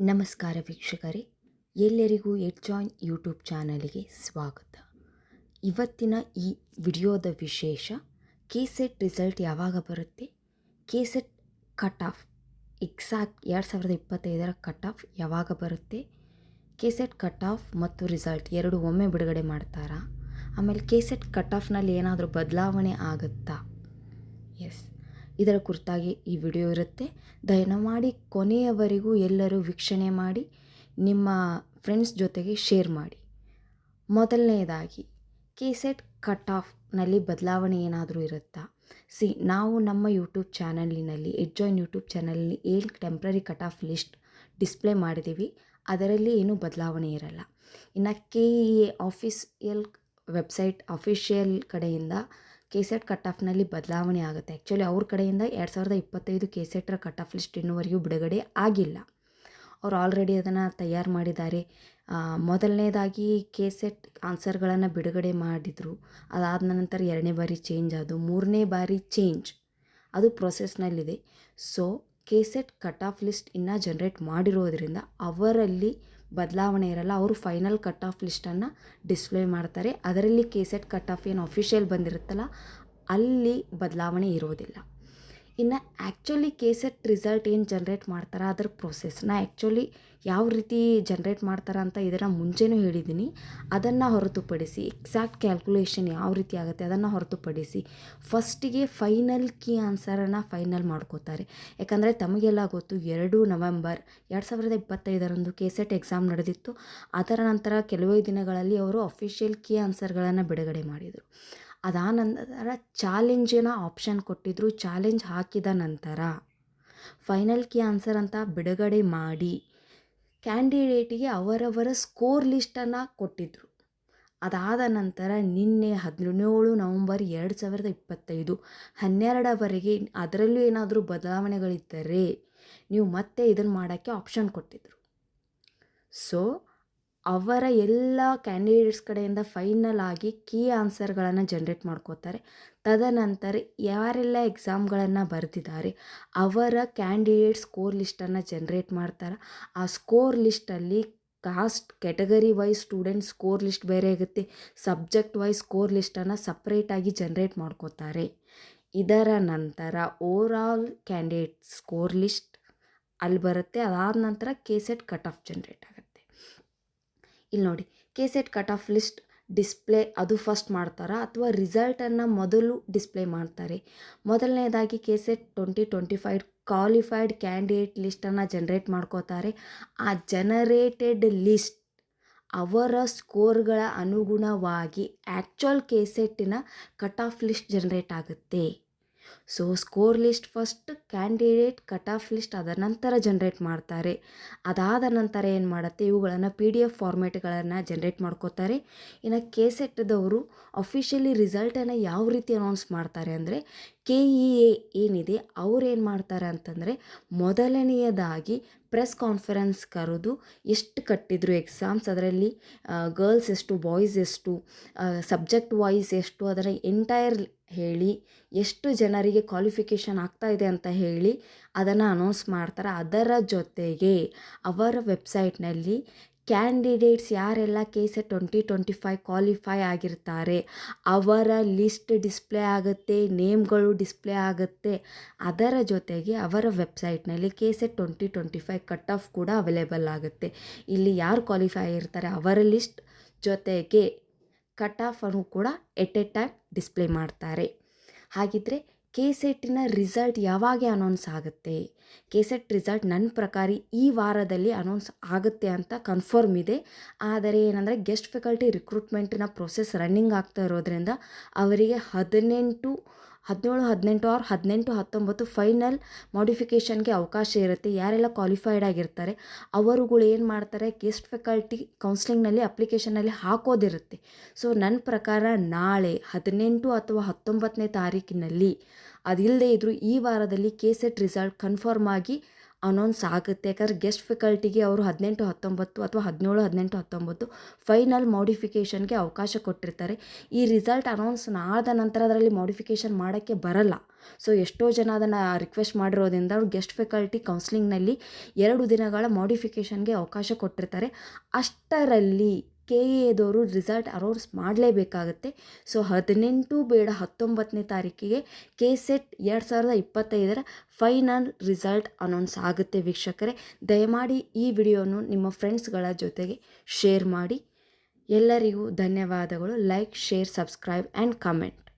ನಮಸ್ಕಾರ ವೀಕ್ಷಕರೇ, ಎಲ್ಲರಿಗೂ ಎಡ್ಜಾಯ್ನ್ ಯೂಟ್ಯೂಬ್ ಚಾನಲ್ಗೆ ಸ್ವಾಗತ. ಇವತ್ತಿನ ಈ ವಿಡಿಯೋದ ವಿಶೇಷ ಕೆಸೆಟ್ ರಿಸಲ್ಟ್ ಯಾವಾಗ ಬರುತ್ತೆ, KSET cut of exact 2025 cut off ಯಾವಾಗ ಬರುತ್ತೆ, ಕೆಸೆಟ್ ಕಟ್ ಆಫ್ ಮತ್ತು ರಿಸಲ್ಟ್ ಎರಡು ಒಮ್ಮೆ ಬಿಡುಗಡೆ ಮಾಡ್ತಾರಾ, ಆಮೇಲೆ ಕೆಸೆಟ್ ಕಟ್ ಆಫ್ನಲ್ಲಿ ಏನಾದರೂ ಬದಲಾವಣೆ ಆಗುತ್ತಾ, ಇದರ ಕುರಿತಾಗಿ ಈ ವಿಡಿಯೋ ಇರುತ್ತೆ. ದಯಮಾಡಿ ಕೊನೆಯವರೆಗೂ ಎಲ್ಲರೂ ವೀಕ್ಷಣೆ ಮಾಡಿ ನಿಮ್ಮ ಫ್ರೆಂಡ್ಸ್ ಜೊತೆಗೆ ಶೇರ್ ಮಾಡಿ. ಮೊದಲನೇದಾಗಿ ಕೆಸೆಟ್ ಕಟ್ ಆಫ್ನಲ್ಲಿ ಬದಲಾವಣೆ ಏನಾದರೂ ಇರುತ್ತಾ? ನಾವು ನಮ್ಮ ಯೂಟ್ಯೂಬ್ ಚಾನಲಿನಲ್ಲಿ ಎಡ್ಜಾಯ್ನ್ ಯೂಟ್ಯೂಬ್ ಚಾನಲಲ್ಲಿ 7 temporary cut off list display ಮಾಡಿದ್ದೀವಿ. ಅದರಲ್ಲಿ ಏನೂ ಬದಲಾವಣೆ ಇರಲ್ಲ. ಇನ್ನು KEA ಆಫೀಸಿಯಲ್ ವೆಬ್ಸೈಟ್ ಅಫಿಷಿಯಲ್ ಕಡೆಯಿಂದ ಕೆಸೆಟ್ ಕಟ್ ಆಫ್ನಲ್ಲಿ ಬದಲಾವಣೆ ಆಗುತ್ತೆ. ಆ್ಯಕ್ಚುಲಿ ಅವ್ರ ಕಡೆಯಿಂದ 2025 ಕೆಸೆಟ್ರ ಕಟ್ ಆಫ್ ಲಿಸ್ಟ್ ಇನ್ನೂವರೆಗೂ ಬಿಡುಗಡೆ ಆಗಿಲ್ಲ. ಅವ್ರು ಆಲ್ರೆಡಿ ಅದನ್ನು ತಯಾರು ಮಾಡಿದ್ದಾರೆ. ಮೊದಲನೇದಾಗಿ ಕೆಸೆಟ್ ಆನ್ಸರ್ಗಳನ್ನು ಬಿಡುಗಡೆ ಮಾಡಿದರು. ಅದಾದ ನಂತರ 2ನೇ ಬಾರಿ ಚೇಂಜ್ ಆದವು, 3ನೇ ಬಾರಿ ಚೇಂಜ್ ಅದು ಪ್ರೊಸೆಸ್ನಲ್ಲಿದೆ. So KSET cut off list ಇನ್ನೂ ಜನ್ರೇಟ್ ಮಾಡಿರೋದ್ರಿಂದ ಅವರಲ್ಲಿ ಬದಲಾವಣೆ ಇರಲ್ಲ. ಅವರು ಫೈನಲ್ ಕಟ್ ಆಫ್ ಲಿಸ್ಟನ್ನು ಡಿಸ್ಪ್ಲೇ ಮಾಡ್ತಾರೆ. ಅದರಲ್ಲಿ ಕೆಸೆಟ್ ಕಟ್ ಆಫ್ ಏನು ಅಫಿಷಿಯಲ್ ಬಂದಿರುತ್ತಲ್ಲ ಅಲ್ಲಿ ಬದಲಾವಣೆ ಇರೋದಿಲ್ಲ. ಇನ್ನು ಆ್ಯಕ್ಚುಲಿ ಕೆಸೆಟ್ ರಿಸಲ್ಟ್ ಏನು ಜನ್ರೇಟ್ ಮಾಡ್ತಾರೆ ಅದರ ಪ್ರೊಸೆಸ್ನ ಆ್ಯಕ್ಚುಲಿ ಯಾವ ರೀತಿ ಜನ್ರೇಟ್ ಮಾಡ್ತಾರೆ ಅಂತ ಇದನ್ನು ಮುಂಚೆನೂ ಹೇಳಿದ್ದೀನಿ. ಅದನ್ನು ಹೊರತುಪಡಿಸಿ ಎಕ್ಸಾಕ್ಟ್ ಕ್ಯಾಲ್ಕುಲೇಷನ್ ಯಾವ ರೀತಿ ಆಗುತ್ತೆ ಅದನ್ನು ಹೊರತುಪಡಿಸಿ ಫಸ್ಟಿಗೆ ಫೈನಲ್ ಕೀ ಆನ್ಸರನ್ನು ಫೈನಲ್ ಮಾಡ್ಕೋತಾರೆ. ಯಾಕಂದರೆ ತಮಗೆಲ್ಲ ಗೊತ್ತು 2 ನವೆಂಬರ್ 2025 ಕೆಸೆಟ್ ಎಕ್ಸಾಮ್ ನಡೆದಿತ್ತು. ಅದರ ನಂತರ ಕೆಲವೇ ದಿನಗಳಲ್ಲಿ ಅವರು ಅಫಿಷಿಯಲ್ ಕೀ ಆನ್ಸರ್ಗಳನ್ನು ಬಿಡುಗಡೆ ಮಾಡಿದರು. ಅದಾದ ನಂತರ ಚಾಲೆಂಜಿನ ಆಪ್ಷನ್ ಕೊಟ್ಟಿದ್ದರು. ಚಾಲೆಂಜ್ ಹಾಕಿದ ನಂತರ ಫೈನಲ್ ಕೀ ಆನ್ಸರ್ ಅಂತ ಬಿಡುಗಡೆ ಮಾಡಿ ಕ್ಯಾಂಡಿಡೇಟಿಗೆ ಅವರವರ ಸ್ಕೋರ್ ಲಿಸ್ಟನ್ನು ಕೊಟ್ಟಿದ್ದರು. ಅದಾದ ನಂತರ ನಿನ್ನೆ 17 ನವಂಬರ್ 2025 12ವರೆಗೆ ಅದರಲ್ಲೂ ಏನಾದರೂ ಬದಲಾವಣೆಗಳಿದ್ದರೆ ನೀವು ಮತ್ತೆ ಇದನ್ನು ಮಾಡೋಕ್ಕೆ ಆಪ್ಷನ್ ಕೊಟ್ಟಿದ್ದರು. ಸೊ ಅವರ ಎಲ್ಲ ಕ್ಯಾಂಡಿಡೇಟ್ಸ್ ಕಡೆಯಿಂದ ಫೈನಲ್ ಆಗಿ ಕೀ ಆನ್ಸರ್ಗಳನ್ನು ಜನ್ರೇಟ್ ಮಾಡ್ಕೋತಾರೆ. ತದನಂತರ ಯಾರೆಲ್ಲ ಎಕ್ಸಾಮ್ಗಳನ್ನು ಬರೆದಿದ್ದಾರೆ ಅವರ ಕ್ಯಾಂಡಿಡೇಟ್ ಸ್ಕೋರ್ ಲಿಸ್ಟನ್ನು ಜನ್ರೇಟ್ ಮಾಡ್ತಾರೆ. ಆ ಸ್ಕೋರ್ ಲಿಸ್ಟಲ್ಲಿ caste category wise student score list ಬೇರೆ ಆಗುತ್ತೆ, ಸಬ್ಜೆಕ್ಟ್ ವೈಸ್ ಸ್ಕೋರ್ ಲಿಸ್ಟನ್ನು ಸಪ್ರೇಟಾಗಿ ಜನ್ರೇಟ್ ಮಾಡ್ಕೋತಾರೆ. ಇದರ ನಂತರ ಓವರಾಲ್ ಕ್ಯಾಂಡಿಡೇಟ್ ಸ್ಕೋರ್ ಲಿಸ್ಟ್ ಅಲ್ಲಿ ಬರುತ್ತೆ. ಅದಾದ ನಂತರ ಕೆಸೆಟ್ ಕಟ್ ಆಫ್ ಜನ್ರೇಟ್ ಆಗುತ್ತೆ. ಇಲ್ಲಿ ನೋಡಿ, KSET cut off list display ಅದು ಫಸ್ಟ್ ಮಾಡ್ತಾರಾ ಅಥವಾ ರಿಸಲ್ಟನ್ನು ಮೊದಲು ಡಿಸ್ಪ್ಲೇ ಮಾಡ್ತಾರೆ? ಮೊದಲನೇದಾಗಿ ಕೆಸೆಟ್ 2025 ಕ್ವಾಲಿಫೈಡ್ ಕ್ಯಾಂಡಿಡೇಟ್ ಲಿಸ್ಟನ್ನು ಜನ್ರೇಟ್ ಮಾಡ್ಕೋತಾರೆ. ಆ ಜನರೇಟೆಡ್ ಲಿಸ್ಟ್ ಅವರ ಸ್ಕೋರ್ಗಳ ಅನುಗುಣವಾಗಿ ಆ್ಯಕ್ಚುಯಲ್ ಕೆಸೆಟ್ಟಿನ ಕಟ್ ಆಫ್ ಲಿಸ್ಟ್ ಜನ್ರೇಟ್ ಆಗುತ್ತೆ. So score list first, candidate cut off list ಅದರ ನಂತರ ಜನ್ರೇಟ್ ಮಾಡ್ತಾರೆ. ಅದಾದ ನಂತರ ಏನು ಮಾಡುತ್ತೆ, ಇವುಗಳನ್ನು PDF ಫಾರ್ಮೇಟ್ಗಳನ್ನು ಜನ್ರೇಟ್ ಮಾಡ್ಕೋತಾರೆ. ಇನ್ನು ಕೆಸೆಟ್ದವರು ಅಫಿಷಿಯಲಿ ರಿಸಲ್ಟನ್ನು ಯಾವ ರೀತಿ ಅನೌನ್ಸ್ ಮಾಡ್ತಾರೆ ಅಂದರೆ KEA ಏನಿದೆ ಅವ್ರು ಏನು ಮಾಡ್ತಾರೆ ಅಂತಂದರೆ ಮೊದಲನೆಯದಾಗಿ ಪ್ರೆಸ್ ಕಾನ್ಫರೆನ್ಸ್ ಕರೆದು ಎಷ್ಟು ಕಟ್ಟಿದ್ರು ಎಕ್ಸಾಮ್ಸ್, ಅದರಲ್ಲಿ ಗರ್ಲ್ಸ್ ಎಷ್ಟು, ಬಾಯ್ಸ್ ಎಷ್ಟು, ಸಬ್ಜೆಕ್ಟ್ ವೈಸ್ ಎಷ್ಟು, ಅದರ ಎಂಟೈರ್ ಹೇಳಿ ಎಷ್ಟು ಜನರಿಗೆ ಕ್ವಾಲಿಫಿಕೇಷನ್ ಆಗ್ತಾಯಿದೆ ಅಂತ ಹೇಳಿ ಅದನ್ನು ಅನೌನ್ಸ್ ಮಾಡ್ತಾರೆ. ಅದರ ಜೊತೆಗೆ ಅವರ ವೆಬ್ಸೈಟ್ನಲ್ಲಿ ಕ್ಯಾಂಡಿಡೇಟ್ಸ್ ಯಾರೆಲ್ಲ ಕೆಸೆಟ್ 2025 ಕ್ವಾಲಿಫೈ ಆಗಿರ್ತಾರೆ ಅವರ ಲಿಸ್ಟ್ ಡಿಸ್ಪ್ಲೇ ಆಗುತ್ತೆ, ನೇಮ್ಗಳು ಡಿಸ್ಪ್ಲೇ ಆಗುತ್ತೆ. ಅದರ ಜೊತೆಗೆ ಅವರ ವೆಬ್ಸೈಟ್ನಲ್ಲಿ ಕೆಸೆಟ್ 2025 ಕಟ್ ಆಫ್ ಕೂಡ ಅವೈಲೇಬಲ್ ಆಗುತ್ತೆ. ಇಲ್ಲಿ ಯಾರು ಕ್ವಾಲಿಫೈ ಆಗಿರ್ತಾರೆ ಅವರ ಲಿಸ್ಟ್ ಜೊತೆಗೆ ಕಟ್ ಆಫ್ ಅನ್ನು ಕೂಡ ಎಟ್ ಎ ಟೈಮ್ ಡಿಸ್ಪ್ಲೇ ಮಾಡ್ತಾರೆ. ಹಾಗಿದ್ದರೆ ಕೆಸೆಟ್ಟಿನ ರಿಸಲ್ಟ್ ಯಾವಾಗ ಅನೌನ್ಸ್ ಆಗುತ್ತೆ? ಕೆಸೆಟ್ ರಿಸಲ್ಟ್ ನನ್ನ ಪ್ರಕಾರ ಈ ವಾರದಲ್ಲಿ ಅನೌನ್ಸ್ ಆಗುತ್ತೆ ಅಂತ ಕನ್ಫರ್ಮ್ ಇದೆ. ಆದರೆ ಏನಂದರೆ ಗೆಸ್ಟ್ ಫ್ಯಾಕಲ್ಟಿ ರಿಕ್ರೂಟ್ಮೆಂಟಿನ ಪ್ರೊಸೆಸ್ ರನ್ನಿಂಗ್ ಆಗ್ತಾ ಇರೋದ್ರಿಂದ ಅವರಿಗೆ 17, 18 ಆರ್ 18, 19 ಫೈನಲ್ ಮಾಡಿಫಿಕೇಷನ್ಗೆ ಅವಕಾಶ ಇರುತ್ತೆ. ಯಾರೆಲ್ಲ ಕ್ವಾಲಿಫೈಡ್ ಆಗಿರ್ತಾರೆ ಅವರುಗಳು ಏನು ಮಾಡ್ತಾರೆ, ಗೆಸ್ಟ್ ಫ್ಯಾಕಲ್ಟಿ ಕೌನ್ಸ್ಲಿಂಗ್ನಲ್ಲಿ ಅಪ್ಲಿಕೇಶನಲ್ಲಿ ಹಾಕೋದಿರುತ್ತೆ. ಸೊ ನನ್ನ ಪ್ರಕಾರ ನಾಳೆ 18 ಅಥವಾ 19ನೇ ತಾರೀಕಿನಲ್ಲಿ ಅದಿಲ್ಲದೆ ಇದ್ದರೂ ಈ ವಾರದಲ್ಲಿ ಕೆಸೆಟ್ ರಿಸಲ್ಟ್ ಕನ್ಫರ್ಮ್ ಆಗಿ ಅನೌನ್ಸ್ ಆಗುತ್ತೆ. ಯಾಕಂದರೆ ಗೆಸ್ಟ್ ಫ್ಯಾಕಲ್ಟಿಗೆ ಅವರು 18, 19 ಅಥವಾ 17, 18, 19 ಫೈನಲ್ ಮಾಡಿಫಿಕೇಷನ್ಗೆ ಅವಕಾಶ ಕೊಟ್ಟಿರ್ತಾರೆ. ಈ ರಿಸಲ್ಟ್ ಅನೌನ್ಸ್ ಆದ ನಂತರ ಅದರಲ್ಲಿ ಮಾಡಿಫಿಕೇಷನ್ ಮಾಡೋಕ್ಕೆ ಬರಲ್ಲ. ಸೊ ಎಷ್ಟೋ ಜನ ಅದನ್ನು ರಿಕ್ವೆಸ್ಟ್ ಮಾಡಿರೋದ್ರಿಂದ ಅವ್ರು ಗೆಸ್ಟ್ ಫ್ಯಾಕಲ್ಟಿ ಕೌನ್ಸ್ಲಿಂಗ್ನಲ್ಲಿ 2 ದಿನಗಳ ಮಾಡಿಫಿಕೇಷನ್ಗೆ ಅವಕಾಶ ಕೊಟ್ಟಿರ್ತಾರೆ. ಅಷ್ಟರಲ್ಲಿ KEAದವರು ರಿಸಲ್ಟ್ ಅನೌನ್ಸ್ ಮಾಡಲೇಬೇಕಾಗತ್ತೆ. ಸೊ 18 ಬೇಡ 19ನೇ ತಾರೀಕಿಗೆ KSET 2025 ಫೈನಲ್ ರಿಸಲ್ಟ್ ಅನೌನ್ಸ್ ಆಗುತ್ತೆ ವೀಕ್ಷಕರೇ. ದಯಮಾಡಿ ಈ ವಿಡಿಯೋನು ನಿಮ್ಮ ಫ್ರೆಂಡ್ಸ್ಗಳ ಜೊತೆಗೆ ಶೇರ್ ಮಾಡಿ. ಎಲ್ಲರಿಗೂ ಧನ್ಯವಾದಗಳು. Like, share, subscribe and comment.